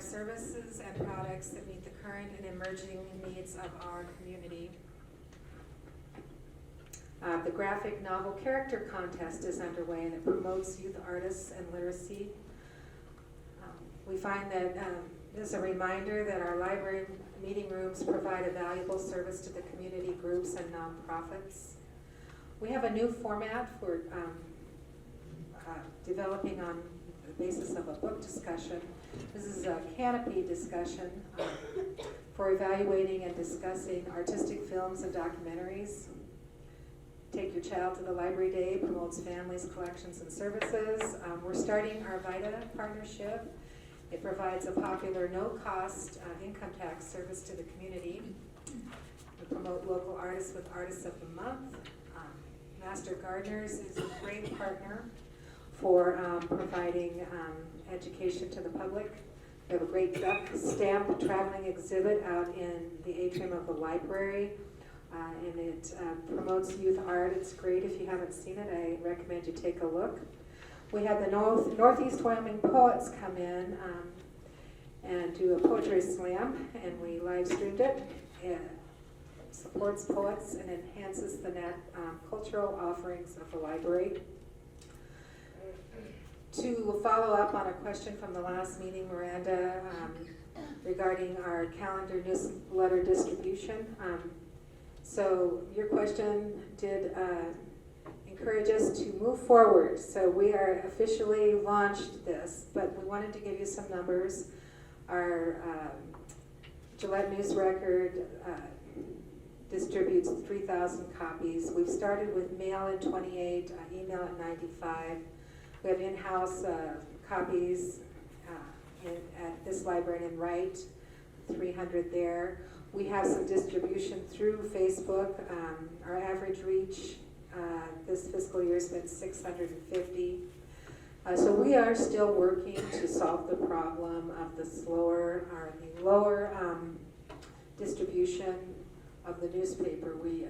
services and products that meet the current and emerging needs of our community. The graphic novel character contest is underway, and it promotes youth artists and literacy. We find that as a reminder that our library meeting rooms provide a valuable service to the community groups and nonprofits. We have a new format for developing on the basis of a book discussion. This is a canopy discussion for evaluating and discussing artistic films and documentaries. Take Your Child to the Library Day promotes families, collections, and services. We're starting our VITA partnership. It provides a popular no-cost income tax service to the community. We promote local artists with Artists of the Month. Master Gardeners is a great partner for providing education to the public. We have a great duck stamp traveling exhibit out in the atrium of the library, and it promotes youth art. It's great. If you haven't seen it, I recommend you take a look. We had the Northeast Wyoming poets come in and do a poetry slam, and we live streamed it. It supports poets and enhances the cultural offerings of the library. To follow up on a question from the last meeting, Miranda, regarding our calendar newsletter distribution. So your question did encourage us to move forward. So we are officially launched this, but we wanted to give you some numbers. Our Gillette News Record distributes 3,000 copies. We've started with mail at 28, email at 95. We have in-house copies at this library in Wright, 300 there. We have some distribution through Facebook. Our average reach this fiscal year has been 650. So we are still working to solve the problem of the lower distribution of the newspaper. We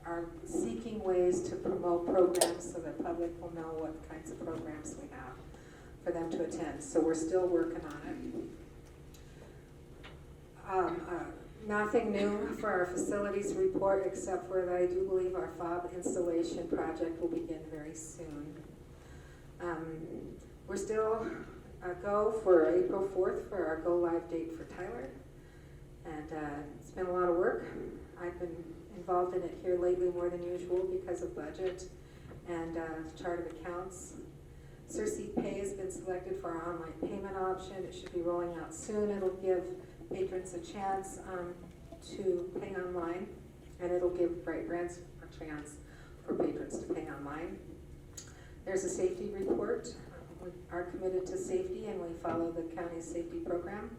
are seeking ways to promote programs so the public will know what kinds of programs we have for them to attend. So we're still working on it. Nothing new for our facilities report, except for that I do believe our fob installation project will begin very soon. We're still go for April 4th for our go live date for Tyler. And it's been a lot of work. I've been involved in it here lately more than usual because of budget and chart of accounts. Cersei Pay has been selected for our online payment option. It should be rolling out soon. It'll give patrons a chance to pay online, and it'll give Bright Brands a chance for patrons to pay online. There's a safety report. We are committed to safety, and we follow the county's safety program.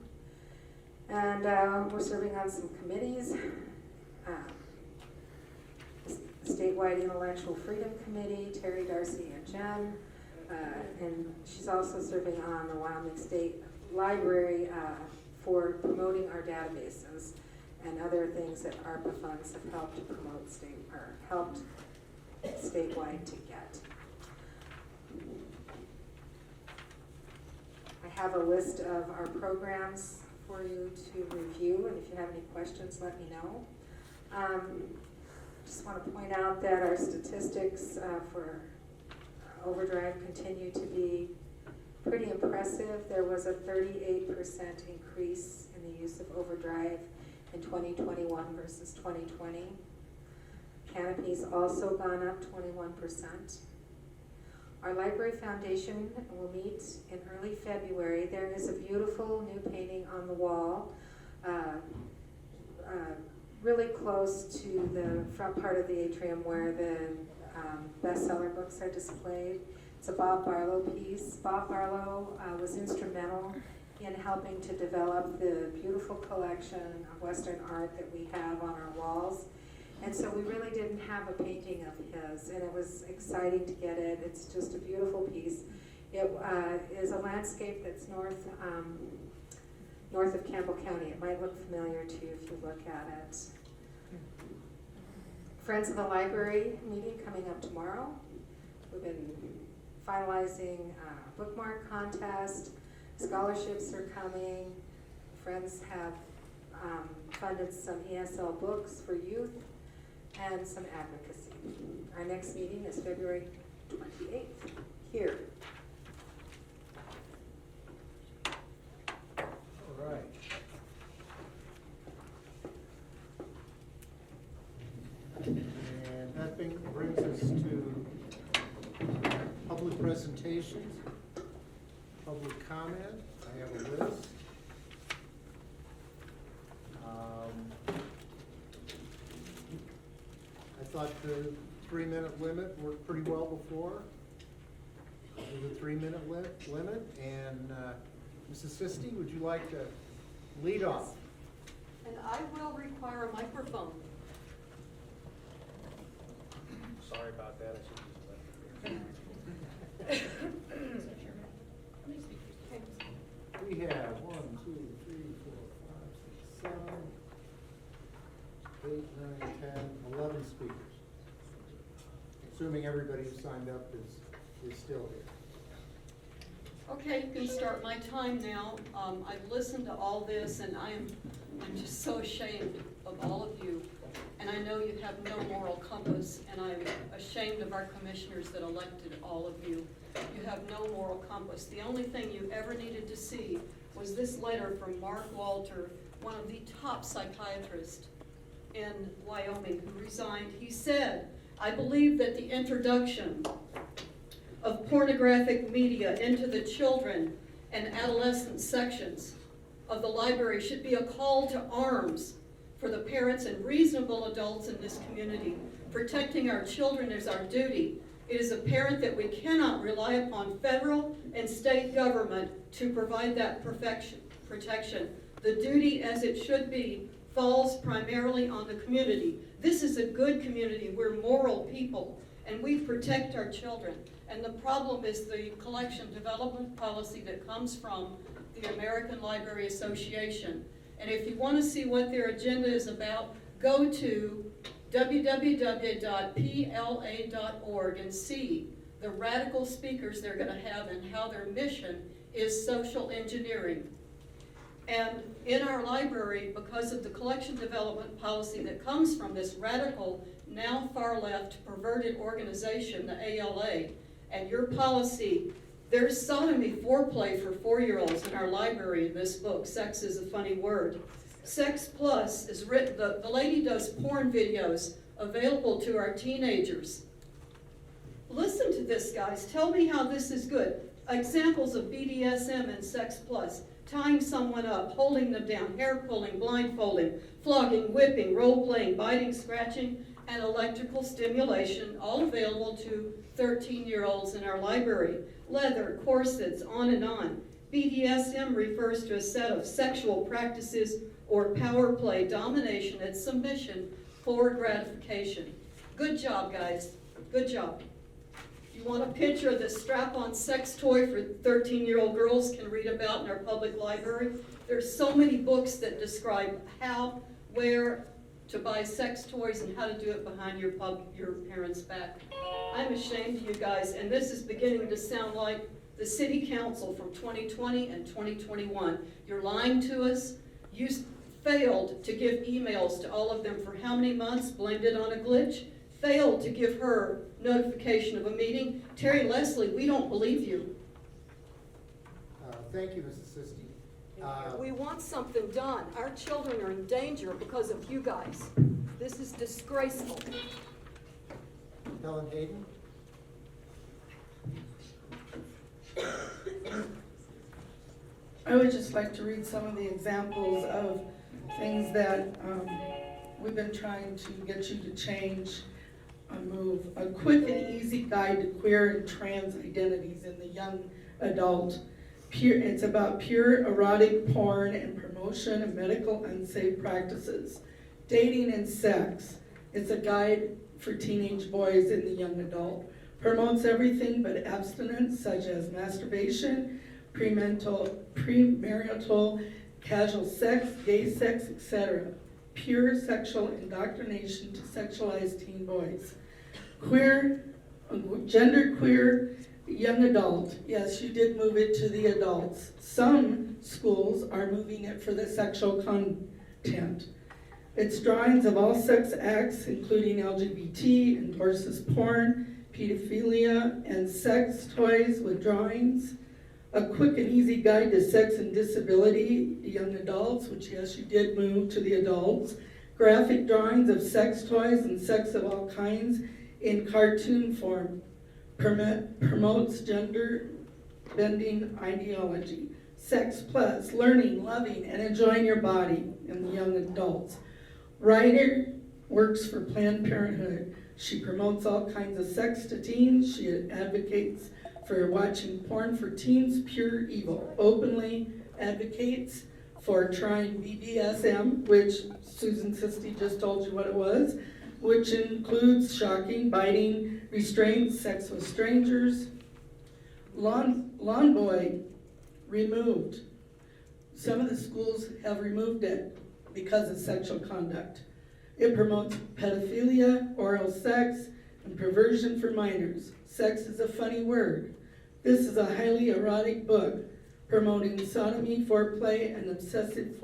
And we're serving on some committees. The Statewide Intellectual Freedom Committee, Terry, Darcy, and Jen. And she's also serving on the Wyoming State Library for promoting our databases and other things that ARPA funds have helped to promote helped statewide to get. I have a list of our programs for you to review, and if you have any questions, let me know. Just want to point out that our statistics for Overdrive continue to be pretty impressive. There was a 38% increase in the use of Overdrive in 2021 versus 2020. Canopy's also gone up 21%. Our Library Foundation will meet in early February. There is a beautiful new painting on the wall, really close to the front part of the atrium where the bestseller books are displayed. It's a Bob Barlow piece. Bob Barlow was instrumental in helping to develop the beautiful collection of Western art that we have on our walls. And so we really didn't have a painting of his, and it was exciting to get it. It's just a beautiful piece. It is a landscape that's north of Campbell County. It might look familiar to you if you look at it. Friends of the Library meeting coming up tomorrow. We've been finalizing a bookmark contest, scholarships are coming. Friends have funded some ESL books for youth and some advocacy. Our next meeting is February 28th here. All right. And that brings us to public presentations, public comment. I have a list. I thought the 3-minute limit worked pretty well before. With a 3-minute limit, and Mrs. Sisti, would you like to lead off? And I will require a microphone. Sorry about that. We have 1, 2, 3, 4, 5, 6, 7, 8, 9, 10, 11 speakers. Assuming everybody who signed up is still here. Okay, you can start my time now. I've listened to all this, and I'm just so ashamed of all of you. And I know you have no moral compass, and I'm ashamed of our commissioners that elected all of you. You have no moral compass. The only thing you ever needed to see was this letter from Mark Walter, one of the top psychiatrists in Wyoming, who resigned. He said, "I believe that the introduction of pornographic media into the children and adolescent sections of the library should be a call to arms for the parents and reasonable adults in this community. Protecting our children is our duty. It is apparent that we cannot rely upon federal and state government to provide that protection. The duty, as it should be, falls primarily on the community. This is a good community. We're moral people, and we protect our children. And the problem is the collection development policy that comes from the American Library Association. And if you want to see what their agenda is about, go to www.pla.org and see the radical speakers they're going to have and how their mission is social engineering. And in our library, because of the collection development policy that comes from this radical, now far left, perverted organization, the ALA, and your policy, there's sodomy foreplay for 4-year-olds in our library in this book. Sex is a funny word. Sex Plus is written, the lady does porn videos available to our teenagers. Listen to this, guys. Tell me how this is good. Examples of BDSM and Sex Plus. Tying someone up, holding them down, hair pulling, blindfolding, flogging, whipping, role-playing, biting, scratching, and electrical stimulation, all available to 13-year-olds in our library. Leather, corsets, on and on. BDSM refers to a set of sexual practices or power play, domination, and submission for gratification. Good job, guys. Good job. You want a picture of this strap-on sex toy for 13-year-old girls can read about in our public library? There's so many books that describe how, where to buy sex toys and how to do it behind your parents' back. I'm ashamed of you guys, and this is beginning to sound like the city council from 2020 and 2021. You're lying to us. You failed to give emails to all of them for how many months, blamed it on a glitch, failed to give her notification of a meeting. Terry Leslie, we don't believe you. Thank you, Mrs. Sisti. We want something done. Our children are in danger because of you guys. This is disgraceful. Helen Hayden. I would just like to read some of the examples of things that we've been trying to get you to change or move. A quick and easy guide to queer and trans identities in the young adult. It's about pure erotic porn and promotion of medical unsafe practices. Dating and sex. It's a guide for teenage boys and the young adult. Promotes everything but abstinence, such as masturbation, premarital, casual sex, gay sex, etc. Pure sexual indoctrination to sexualize teen boys. Queer, genderqueer young adult, yes, you did move it to the adults. Some schools are moving it for the sexual content. It's drawings of all sex acts, including LGBT, endorses porn, pedophilia, and sex toys with drawings. A quick and easy guide to sex and disability, young adults, which yes, you did move to the adults. Graphic drawings of sex toys and sex of all kinds in cartoon form. Promotes gender bending ideology. Sex plus, learning, loving, and enjoying your body in the young adults. Writer works for Planned Parenthood. She promotes all kinds of sex to teens. She advocates for watching porn for teens, pure evil. Openly advocates for trying BDSM, which Susan Sisti just told you what it was, which includes shocking, biting, restraint, sex with strangers. Lawn Boy removed. Some of the schools have removed it because of sexual conduct. It promotes pedophilia, oral sex, and perversion for minors. Sex is a funny word. This is a highly erotic book promoting sodomy, foreplay, and obsessive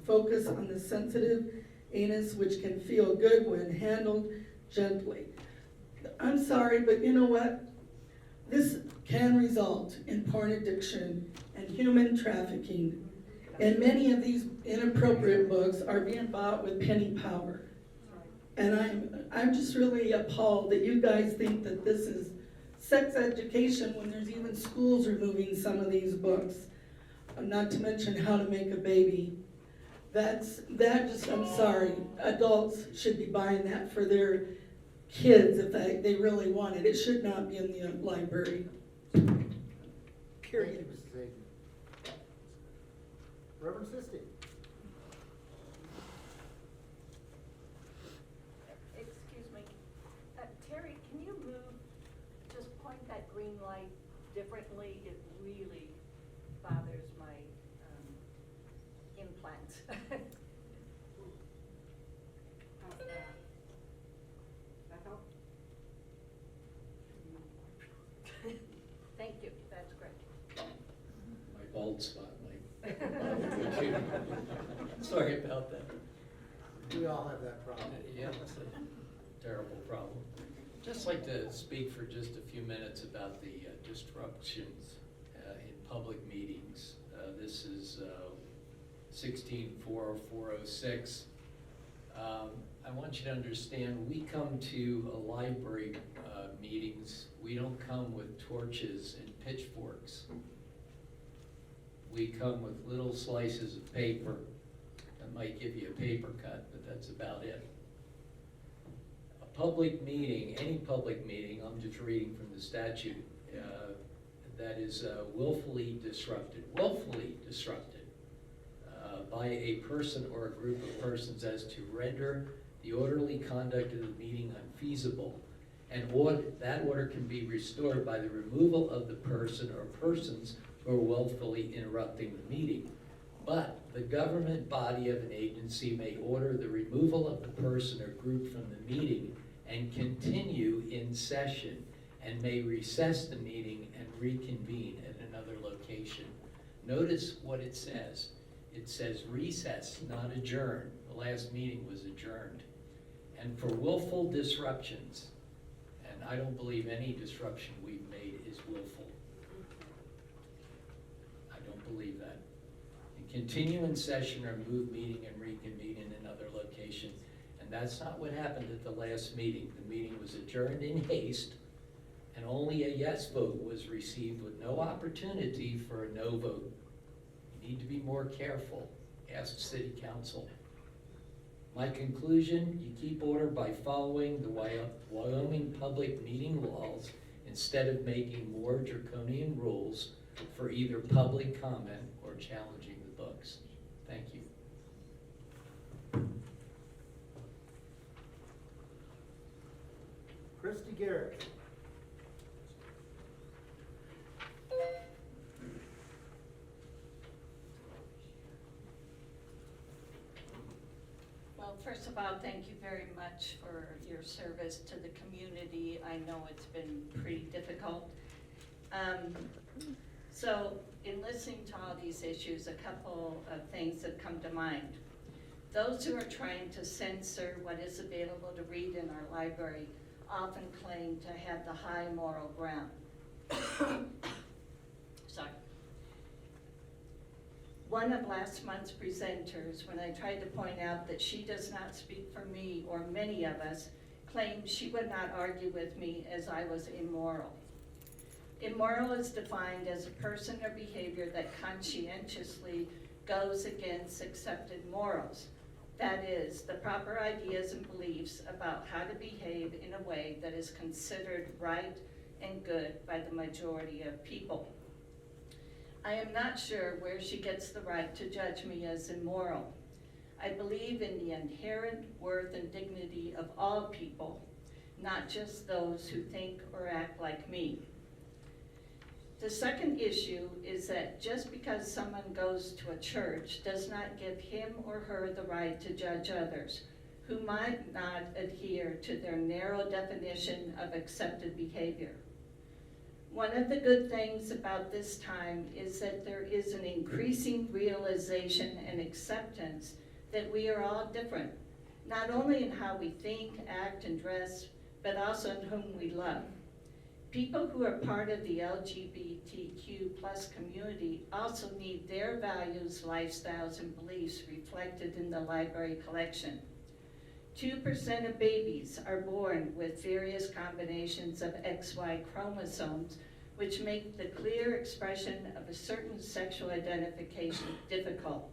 focus on the sensitive anus, which can feel good when handled gently. I'm sorry, but you know what? This can result in porn addiction and human trafficking. And many of these inappropriate books are being bought with penny power. And I'm just really appalled that you guys think that this is sex education when there's even schools removing some of these books. Not to mention How to Make a Baby. I'm sorry, adults should be buying that for their kids if they really want it. It should not be in the library. Period. Thank you, Mrs. Aiken. Reverend Sisti. Excuse me. Terry, can you just point that green light differently? It really bothers my implants. How's that? That help? Thank you, that's great. My bald spot, sorry about that. We all have that problem. Yeah, it's a terrible problem. Just like to speak for just a few minutes about the disruptions in public meetings. This is 16-40406. I want you to understand, we come to a library meetings, we don't come with torches and pitchforks. We come with little slices of paper that might give you a paper cut, but that's about it. A public meeting, any public meeting, I'm just reading from the statute, that is willfully disrupted by a person or a group of persons as to render the orderly conduct of the meeting unfeasible, and that order can be restored by the removal of the person or persons who are willfully interrupting the meeting. But the government body of an agency may order the removal of the person or group from the meeting and continue in session, and may recess the meeting and reconvene at another location. Notice what it says. It says recess, not adjourn. The last meeting was adjourned. And for willful disruptions, and I don't believe any disruption we've made is willful. I don't believe that. And continue in session or move meeting and reconvene in another location. And that's not what happened at the last meeting. The meeting was adjourned in haste, and only a yes vote was received with no opportunity for a no vote. You need to be more careful. Ask City Council. My conclusion, you keep order by following the Wyoming public meeting laws instead of making more draconian rules for either public comment or challenging the books. Thank you. Christy Garrett. Well, first of all, thank you very much for your service to the community. I know it's been pretty difficult. So in listening to all these issues, a couple of things have come to mind. Those who are trying to censor what is available to read in our library often claim to have the high moral ground. Sorry. One of last month's presenters, when I tried to point out that she does not speak for me or many of us, claimed she would not argue with me as I was immoral. Immoral is defined as a person or behavior that conscientiously goes against accepted morals. That is, the proper ideas and beliefs about how to behave in a way that is considered right and good by the majority of people. I am not sure where she gets the right to judge me as immoral. I believe in the inherent worth and dignity of all people, not just those who think or act like me. The second issue is that just because someone goes to a church does not give him or her the right to judge others who might not adhere to their narrow definition of accepted behavior. One of the good things about this time is that there is an increasing realization and acceptance that we are all different, not only in how we think, act, and dress, but also in whom we love. People who are part of the LGBTQ+ community also need their values, lifestyles, and beliefs reflected in the library collection. 2% of babies are born with various combinations of XY chromosomes, which make the clear expression of a certain sexual identification difficult,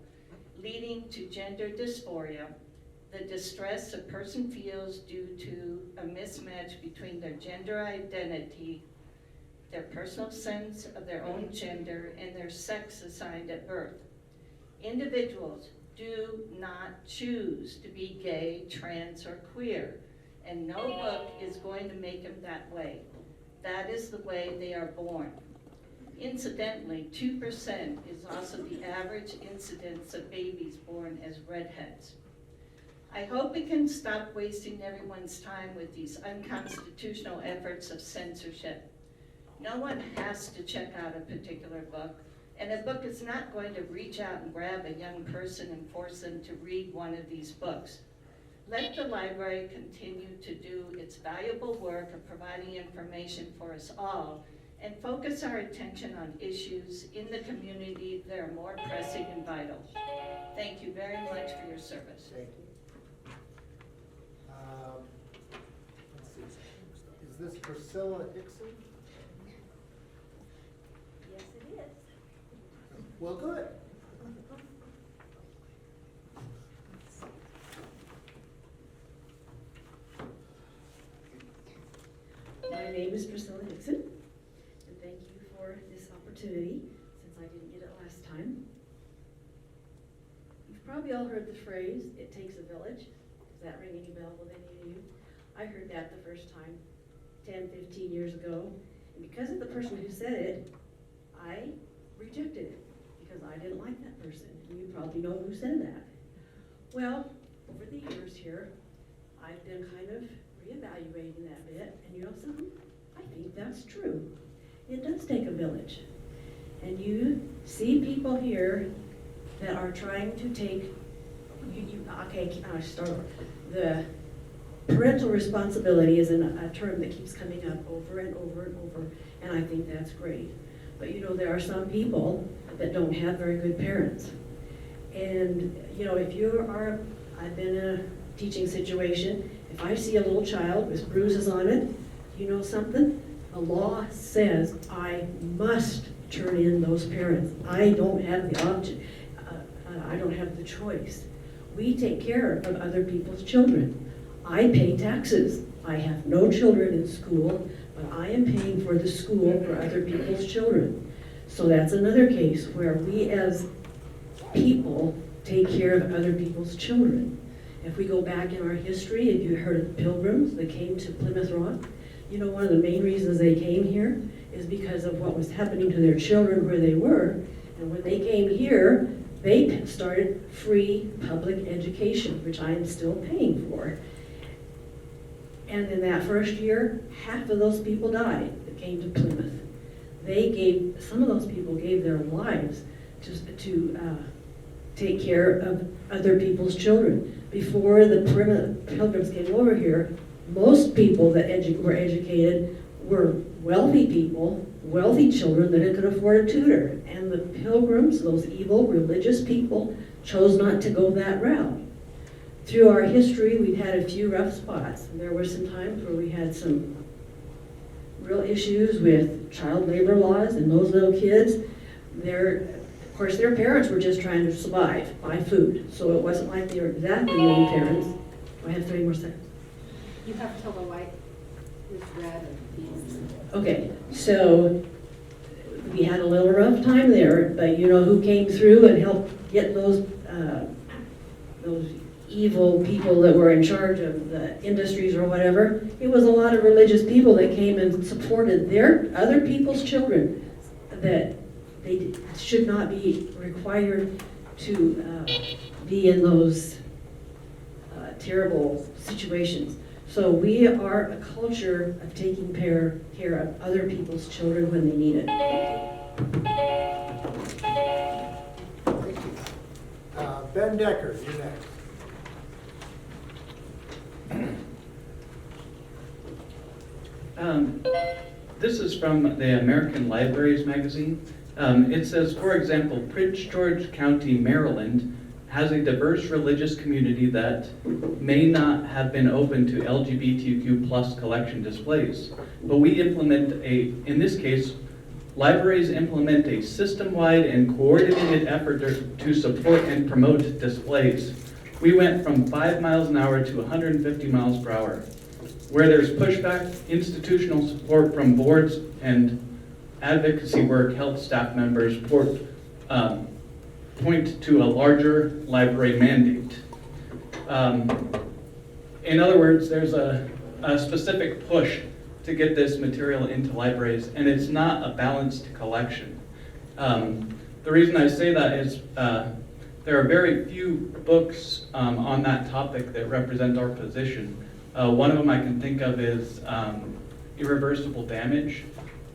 leading to gender dysphoria, the distress a person feels due to a mismatch between their gender identity, their personal sense of their own gender, and their sex assigned at birth. Individuals do not choose to be gay, trans, or queer, and no book is going to make them that way. That is the way they are born. Incidentally, 2% is also the average incidence of babies born as redheads. I hope we can stop wasting everyone's time with these unconstitutional efforts of censorship. No one has to check out a particular book, and a book is not going to reach out and grab a young person and force them to read one of these books. Let the library continue to do its valuable work of providing information for us all, and focus our attention on issues in the community that are more pressing and vital. Thank you very much for your service. Thank you. Let's see. Is this Priscilla Hickson? Yes, it is. Well, good. My name is Priscilla Hickson, and thank you for this opportunity, since I didn't get it last time. You've probably all heard the phrase, "It takes a village." Does that ring any bell with any of you? I heard that the first time 10, 15 years ago, and because of the person who said it, I rejected it, because I didn't like that person, and you probably know who said that. Well, over the years here, I've been kind of reevaluating that bit, and you know something? I think that's true. It does take a village. And you see people here that are trying to take, start over. The parental responsibility is a term that keeps coming up over and over and over, and I think that's great. But you know, there are some people that don't have very good parents. And you know, if you are, I've been in a teaching situation, if I see a little child with bruises on it, you know something? The law says I must turn in those parents. I don't have the option. I don't have the choice. We take care of other people's children. I pay taxes. I have no children in school, but I am paying for the school for other people's children. So that's another case where we as people take care of other people's children. If we go back in our history, if you heard of the Pilgrims that came to Plymouth Rock, you know one of the main reasons they came here is because of what was happening to their children where they were. And when they came here, they started free public education, which I am still paying for. And in that first year, half of those people died that came to Plymouth. some of those people gave their lives to take care of other people's children. Before the Pilgrims came over here, most people that were educated were wealthy people, wealthy children that could afford a tutor. And the Pilgrims, those evil religious people, chose not to go that route. Through our history, we've had a few rough spots. There were some times where we had some real issues with child labor laws and those little kids. Of course, their parents were just trying to survive, buy food. So it wasn't like they were exactly young parents. I have 3 more seconds. You have till the light is red and Okay, so we had a little rough time there, but you know who came through and helped get those evil people that were in charge of the industries or whatever? It was a lot of religious people that came and supported their other people's children that they should not be required to be in those terrible situations. So we are a culture of taking care of other people's children when they need it. Thank you. Ben Decker, you're next. This is from the American Libraries magazine. It says, for example, Prince George County, Maryland has a diverse religious community that may not have been open to LGBTQ+ collection displays. But we implement in this case, libraries implement a system-wide and coordinated effort to support and promote displays. We went from 5 miles an hour to 150 miles per hour. Where there's pushback, institutional support from boards and advocacy work, health staff members point to a larger library mandate. In other words, there's a specific push to get this material into libraries, and it's not a balanced collection. The reason I say that is there are very few books on that topic that represent our position. One of them I can think of is Irreversible Damage,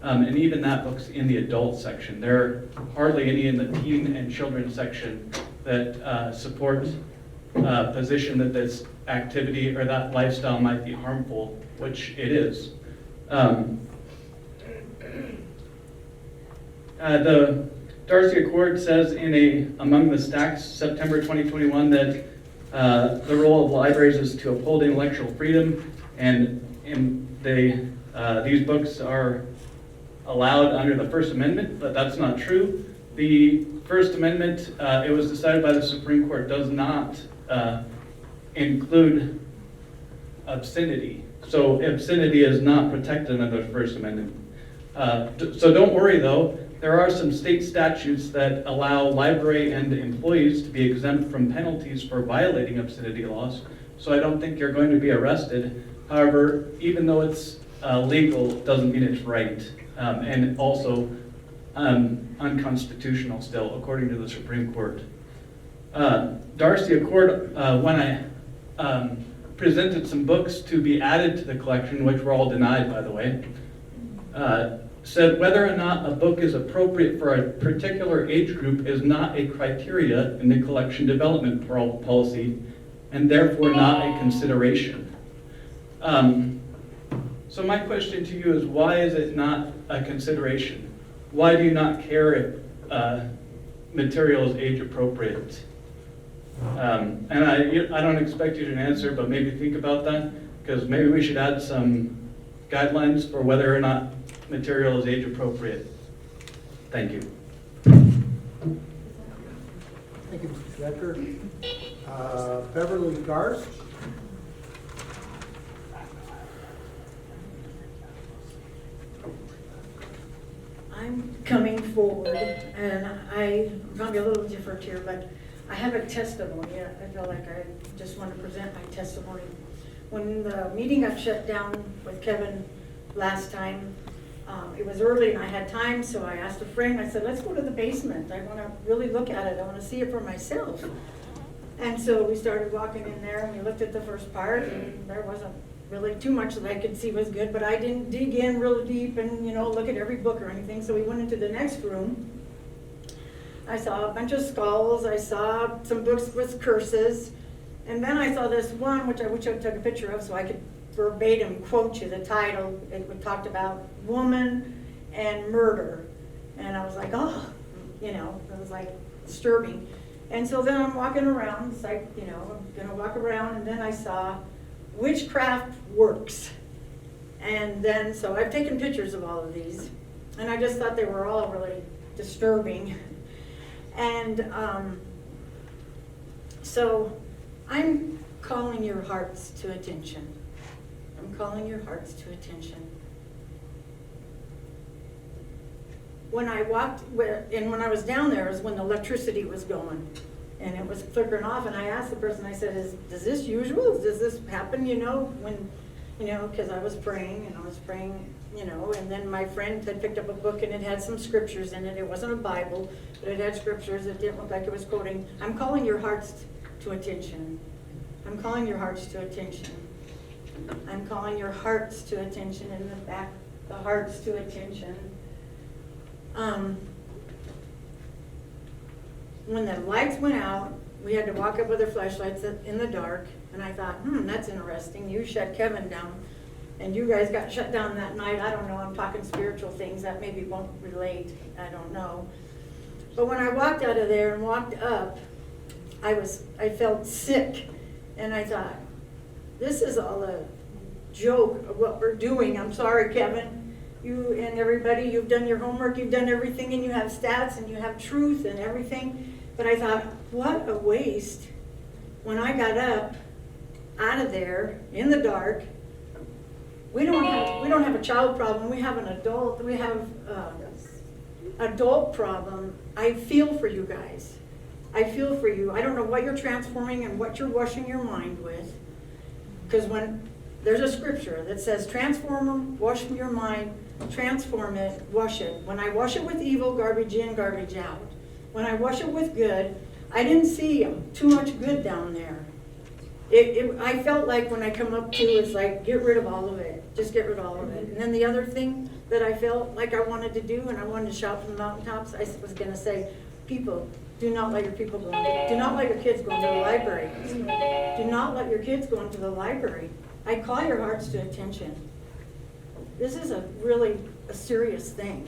and even that book's in the adult section. There are hardly any in the teen and children's section that support position that this activity or that lifestyle might be harmful, which it is. The Darcy Accord says in Among the Stacks, September 2021, that the role of libraries is to uphold intellectual freedom, and these books are allowed under the First Amendment, but that's not true. The First Amendment, it was decided by the Supreme Court, does not include obscenity. So obscenity is not protected under the First Amendment. So don't worry though, there are some state statutes that allow library and employees to be exempt from penalties for violating obscenity laws. So I don't think you're going to be arrested. However, even though it's legal, doesn't mean it's right. And also unconstitutional still, according to the Supreme Court. Darcy Accord, when I presented some books to be added to the collection, which were all denied, by the way, said whether or not a book is appropriate for a particular age group is not a criteria in the collection development policy, and therefore not a consideration. So my question to you is, why is it not a consideration? Why do you not care if material is age appropriate? And I don't expect you to answer, but maybe think about that, because maybe we should add some guidelines for whether or not material is age appropriate. Thank you. Thank you, Mr. Decker. Beverly Garst. I'm coming forward, and I'm gonna be a little different here, but I have a testimony. I feel like I just want to present my testimony. When the meeting got shut down with Kevin last time, it was early and I had time, so I asked a friend, I said, let's go to the basement. I want to really look at it. I want to see it for myself. And so we started walking in there, and we looked at the first part, and there wasn't really too much that I could see was good, but I didn't dig in real deep and, you know, look at every book or anything. So we went into the next room. I saw a bunch of skulls. I saw some books with curses. And then I saw this one, which I wish I took a picture of so I could verbatim quote you the title. It talked about woman and murder. And I was like, oh, you know, it was like disturbing. And so then I'm walking around, it's like, you know, I'm gonna walk around, and then I saw witchcraft works. And then, so I've taken pictures of all of these, and I just thought they were all really disturbing. And so I'm calling your hearts to attention. I'm calling your hearts to attention. When I walked, and when I was down there is when the electricity was going, and it was flickering off, and I asked the person, I said, is this usual? Does this happen, you know, when, you know, because I was praying, and I was praying, you know, and then my friend had picked up a book, and it had some scriptures in it. It wasn't a Bible, but it had scriptures. It didn't look like it was quoting. I'm calling your hearts to attention. I'm calling your hearts to attention. I'm calling your hearts to attention, in the back, the hearts to attention. When the lights went out, we had to walk up with our flashlights in the dark, and I thought, that's interesting. You shut Kevin down, and you guys got shut down that night. I don't know, I'm talking spiritual things that maybe won't relate, I don't know. But when I walked out of there and walked up, I felt sick, and I thought, this is all a joke of what we're doing. I'm sorry, Kevin. You and everybody, you've done your homework, you've done everything, and you have stats, and you have truth and everything. But I thought, what a waste. When I got up out of there in the dark, we don't have a child problem. We have an adult. We have adult problem. I feel for you guys. I feel for you. I don't know what you're transforming and what you're washing your mind with, because when there's a scripture that says, transform them, wash your mind, transform it, wash it. When I wash it with evil, garbage in, garbage out. When I wash it with good, I didn't see too much good down there. I felt like when I come up to, it's like, get rid of all of it. Just get rid of all of it. And then the other thing that I felt like I wanted to do, and I wanted to shout from the mountaintops, I was going to say, people, do not let your people go. Do not let your kids go into the library. Do not let your kids go into the library. I call your hearts to attention. This is a serious thing.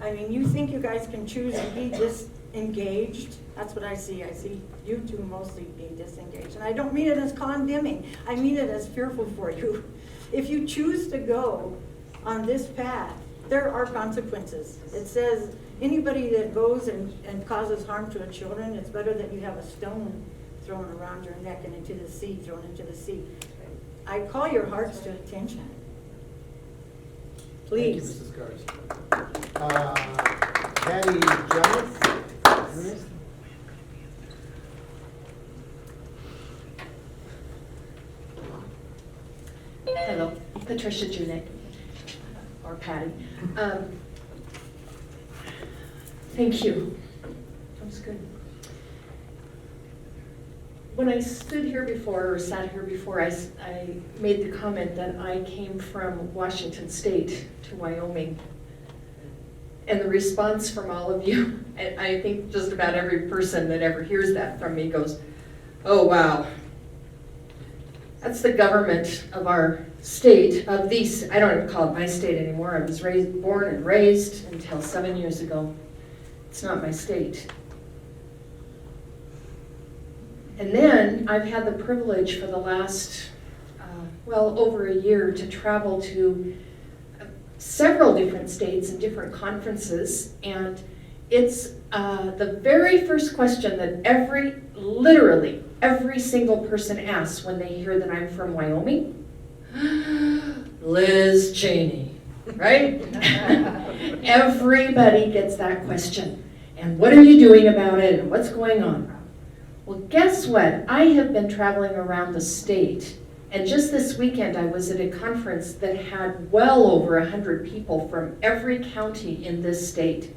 I mean, you think you guys can choose to be disengaged? That's what I see. I see you two mostly being disengaged. And I don't mean it as condemning. I mean it as fearful for you. If you choose to go on this path, there are consequences. It says anybody that goes and causes harm to a children, it's better that you have a stone thrown around your neck and into the sea, thrown into the sea. I call your hearts to attention. Please. Thank you, Mrs. Garza. Patty Jones. Hello, Patricia Junick, or Patty. Thank you. That was good. When I stood here before, or sat here before, I made the comment that I came from Washington State to Wyoming. And the response from all of you, and I think just about every person that ever hears that from me goes, oh wow. That's the government of our state, of these, I don't even call it my state anymore. I was born and raised until 7 years ago. It's not my state. And then I've had the privilege for the last, over a year to travel to several different states and different conferences. And it's the very first question that literally every single person asks when they hear that I'm from Wyoming. Liz Cheney, right? Everybody gets that question. And what are you doing about it? And what's going on? Well, guess what? I have been traveling around the state, and just this weekend I was at a conference that had well over 100 people from every county in this state.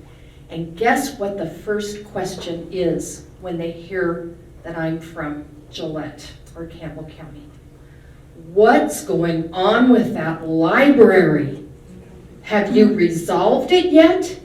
And guess what the first question is when they hear that I'm from Gillette or Campbell County? What's going on with that library? Have you resolved it yet?